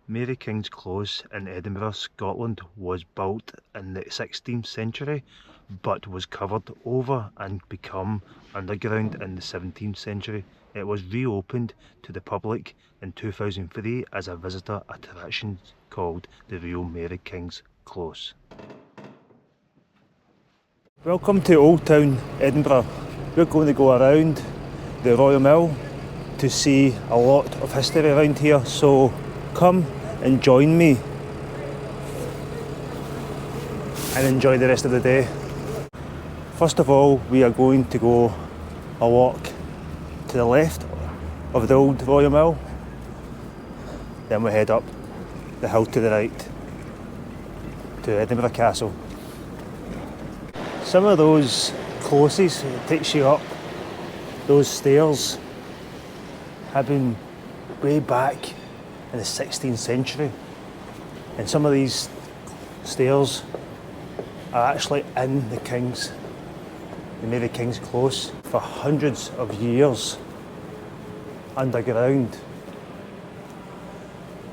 Mary King's Close in Edinburgh, Scotland was built in the 16th century but was covered over and become underground in the 17th century. It was reopened to the public in 2003 as a visitor attraction called the Real Mary King's Close. Welcome to Old Town Edinburgh. We're going to go around the Royal Mile to see a lot of history around here, so come and join me and enjoy the rest of the day. First of all, we are going to go a walk to the left of the old Royal Mile, then we head up the hill to the right to Edinburgh Castle. Some of those closes that takes you up those stairs have been way back in the 16th century, and some of these stairs are actually in the Mary King's Close for hundreds of years underground.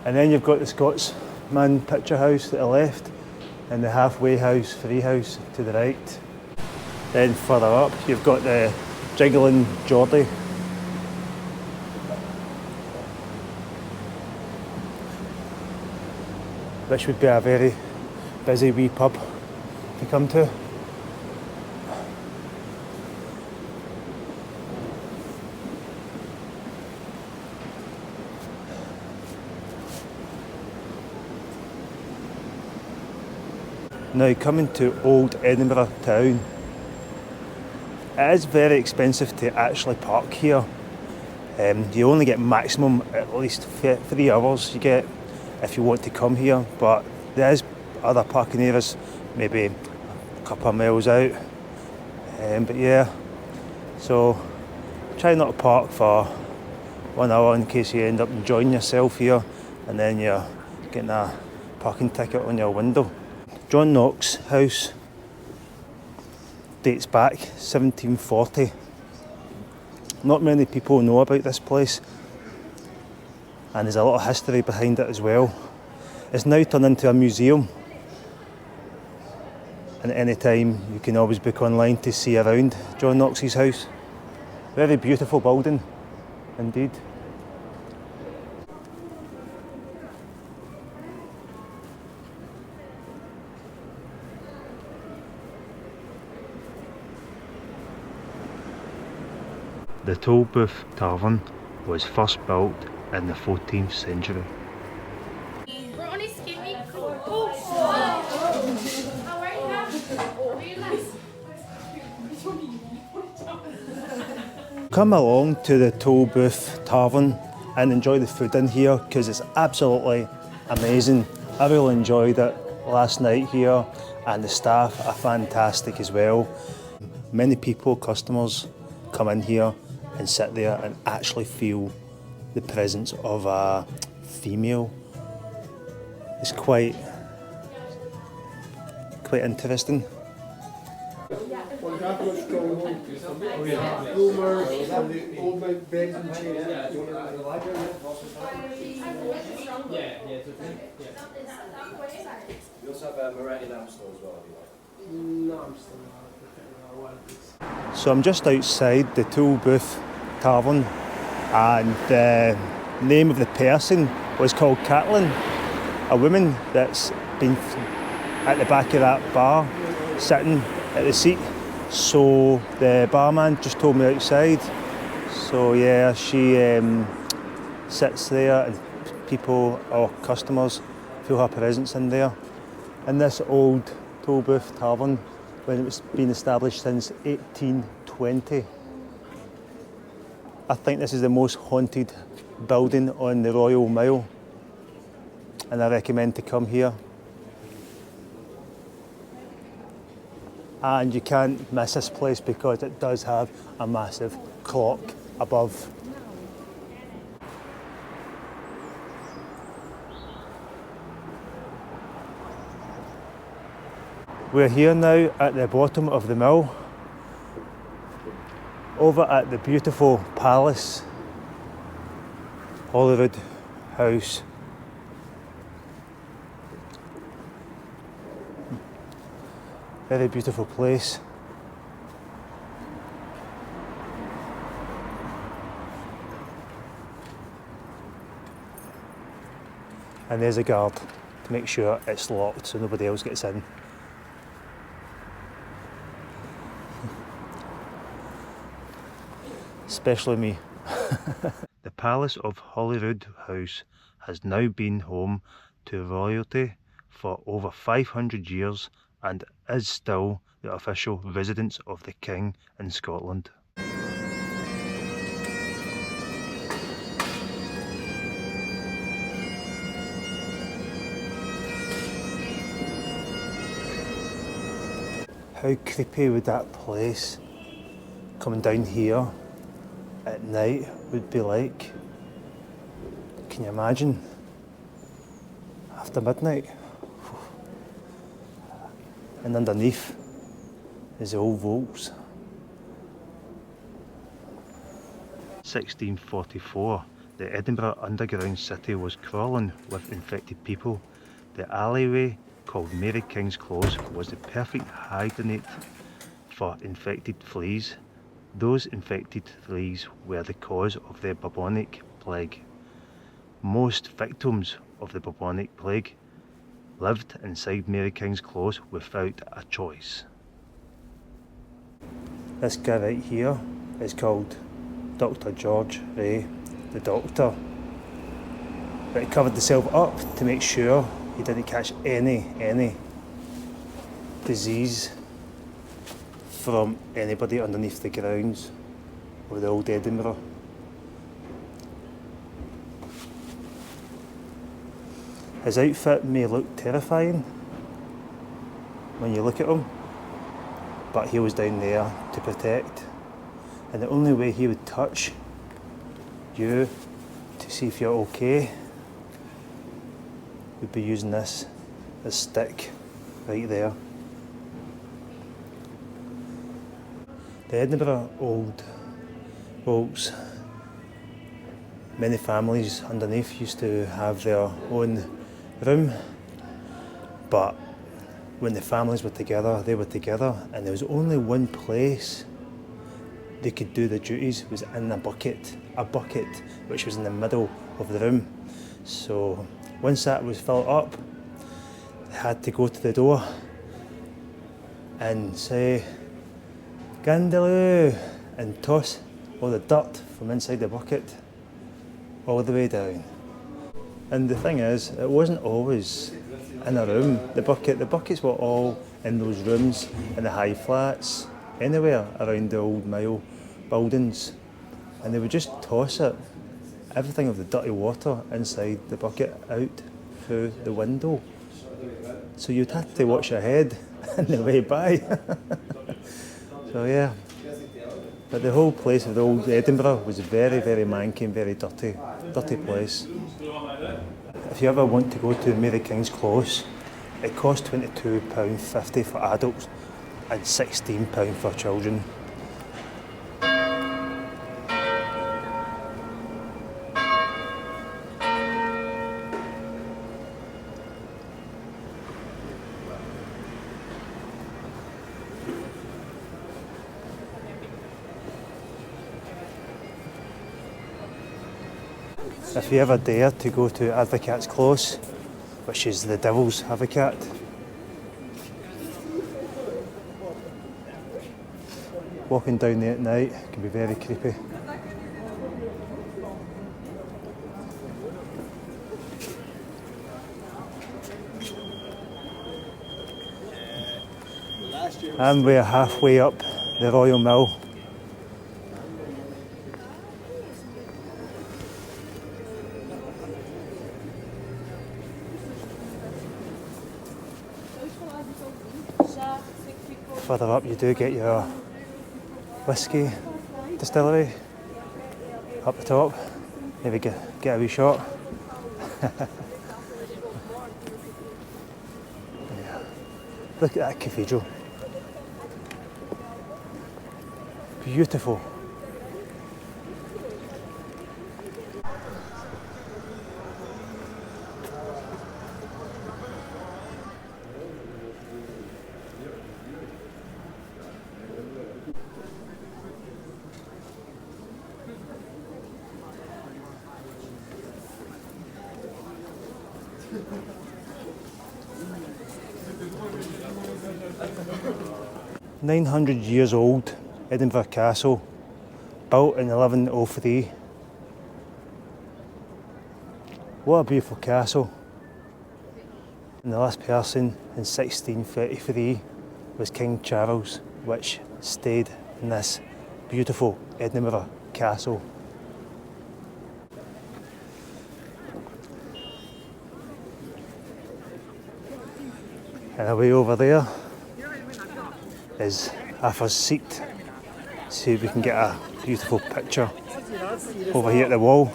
And then you've got the Scotsman picture house to the left and the halfway house, free house to the right. Then further up you've got the Jiggling Geordie, which would be a very busy wee pub to come to. Now, coming to Old Edinburgh town, it is very expensive to actually park here. You only get maximum at least 3 hours you get if you want to come here, but there is other parking areas maybe a couple of miles out. But yeah, so try not to park for 1 hour in case you end up enjoying yourself here and then you're getting a parking ticket on your window. John Knox house dates back 1740. Not many people know about this place, and there's a lot of history behind it as well. It's now turned into a museum, and at any time you can always book online to see around John Knox's house. Very beautiful building indeed. The Tolbooth Tarven was first built in the 14th century. Come along to the Tolbooth Tarven and enjoy the food in here because it's absolutely amazing. I really enjoyed it last night here, and the staff are fantastic as well. Many people, customers, come in here and sit there and actually feel the presence of a female. It's quite interesting. You also have a Moretti lamb store as well, if you like. So I'm just outside the Tolbooth Tarven, and the name of the person was called Caitlin, a woman that's been at the back of that bar, sitting at the seat. So the barman just told me outside. So yeah, she sits there and people or customers feel her presence in there. In this old Tolbooth Tarven, when it was been established since 1820. I think this is the most haunted building on the Royal Mile, and I recommend to come here. And you can't miss this place because it does have a massive clock above. We're here now at the bottom of the mill, over at the beautiful palace, Holyrood House. Very beautiful place. And there's a guard to make sure it's locked so nobody else gets in. Especially me. The Palace of Holyrood House has now been home to royalty for over 500 years and is still the official residence of the King in Scotland. How creepy would that place coming down here at night would be like? Can you imagine? After midnight. And underneath is the old vaults. 1644, the Edinburgh underground city was crawling with infected people. The alleyway called Mary King's Close was the perfect hiding for infected fleas. Those infected fleas were the cause of the bubonic plague. Most victims of the bubonic plague lived inside Mary King's Close without a choice. This guy right here is called Dr. George Ray, the doctor. But he covered himself up to make sure he didn't catch any disease from anybody underneath the grounds of the Old Edinburgh. His outfit may look terrifying when you look at him, but he was down there to protect, and the only way he would touch you to see if you're okay would be using this stick right there. The Edinburgh Old Vaults, many families underneath used to have their own room, but when the families were together, they were together, and there was only one place they could do the duties was in a bucket which was in the middle of the room. So once that was filled up, they had to go to the door and say "Gandaloo" and toss all the dirt from inside the bucket all the way down. And the thing is, it wasn't always in a room. The buckets were all in those rooms, in the high flats, anywhere around the Old Mile buildings, and they would just toss it, everything of the dirty water inside the bucket out through the window. So you'd have to watch your head on the way by. So yeah, but the whole place of the Old Edinburgh was very manky and very dirty place. If you ever want to go to Mary King's Close, it costs £22.50 for adults and £16 for children. If you ever dare to go to Advocate's Close, which is the Devil's Advocate, walking down there at night can be very creepy. And we're halfway up the Royal Mile. Further up you do get your Whisky distillery up the top. Maybe get a wee shot. Yeah. Look at that cathedral. Beautiful. "900 years old Edinburgh Castle, built in 1103. What a beautiful castle. And the last person in 1633 was King Charles, which stayed in this beautiful Edinburgh Castle. And away over there is Arthur's Seat. See if we can get a beautiful picture over here at the wall.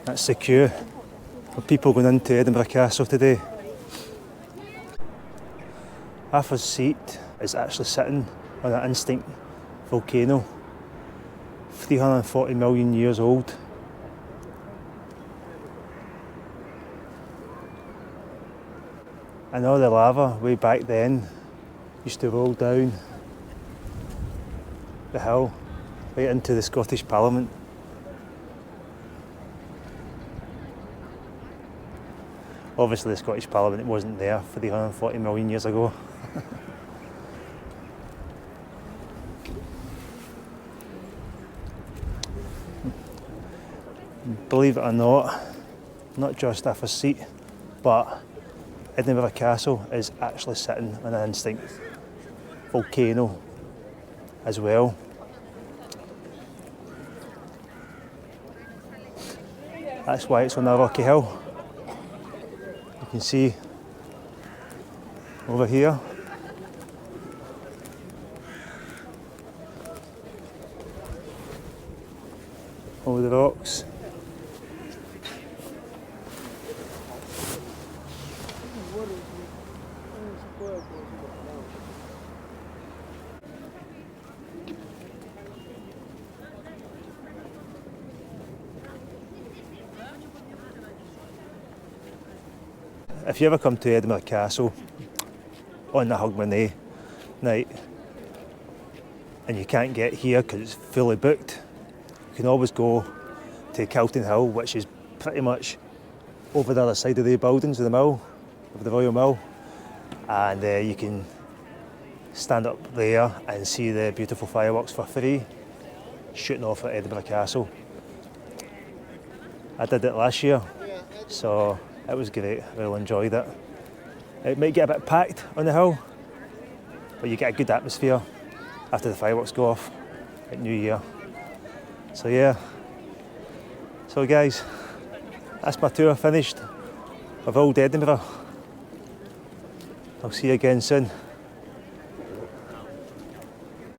That's the queue of people going into Edinburgh Castle today. Arthur's Seat is actually sitting on an extinct volcano, 340 million years old. And all the lava way back then used to roll down the hill right into the Scottish Parliament. Obviously the Scottish Parliament wasn't there 340 million years ago. Believe it or not just Arthur's Seat, but Edinburgh Castle is actually sitting on an extinct volcano as well. That's why it's on a rocky hill. You can see over here. All the rocks. If you ever come to Edinburgh Castle on the Hogmanay night and you can't get here because it's fully booked, you can always go to Calton Hill, which is pretty much over the other side of the buildings of the mill, of the Royal Mile, and you can stand up there and see the beautiful fireworks for free shooting off at Edinburgh Castle. I did it last year, so it was great. I really enjoyed it. It might get a bit packed on the hill, but you get a good atmosphere after the fireworks go off at New Year. So yeah. So guys, that's my tour finished of Old Edinburgh. I'll see you again soon.